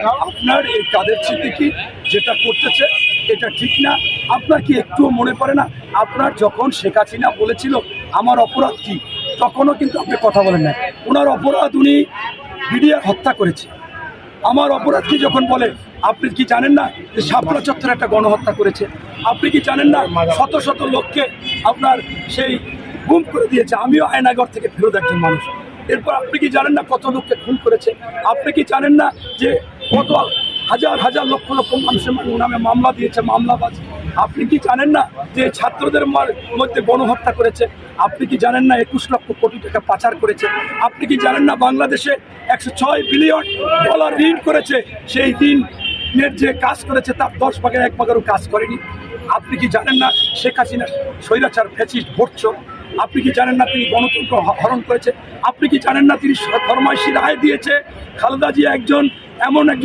আপনার এই কাদের সিদ্দিকী যেটা করতেছে এটা ঠিক না। আপনার কি একটুও মনে পড়ে না আপনার যখন শেখ হাসিনা বলেছিল আমার অপরাধ কি, তখনও কিন্তু আপনি কথা বলেন না। ওনার অপরাধ উনি বিডিআর হত্যা করেছে। আমার অপরাধ কি যখন বলে, আপনি কি জানেন না যে শাপলা চত্বরে একটা গণহত্যা করেছে? আপনি কি জানেন না শত শত লোককে আপনার সেই গুম করে দিয়েছে? আমিও আয়নাগর থেকে ফেরত একজন মানুষ। এরপর আপনি কি জানেন না কত লোককে খুন করেছে? আপনি কি জানেন না যে কত হাজার হাজার লক্ষ লক্ষ মানুষের নামে মামলা দিয়েছে, মামলাবাজ? আপনি কি জানেন না যে ছাত্রদের মধ্যে গণহত্যা করেছে? আপনি কি জানেন না 21 লক্ষ কোটি টাকা পাচার করেছে? আপনি কি জানেন না বাংলাদেশে 106 বিলিয়ন ডলার ঋণ করেছে? সেই ঋণের যে কাজ করেছে তার 10 ভাগের 1 ভাগেরও কাজ করেনি। আপনি কি জানেন না শেখ হাসিনা স্বৈরাচার ফ্যাসিস্ট ভোটচোর? আপনি কি জানেন না তিনি গণতন্ত্র হরণ করেছে? আপনি কি জানেন না তিনি ফরমাইশি রায় দিয়েছে? খালেদা জিয়া একজন এমন একজন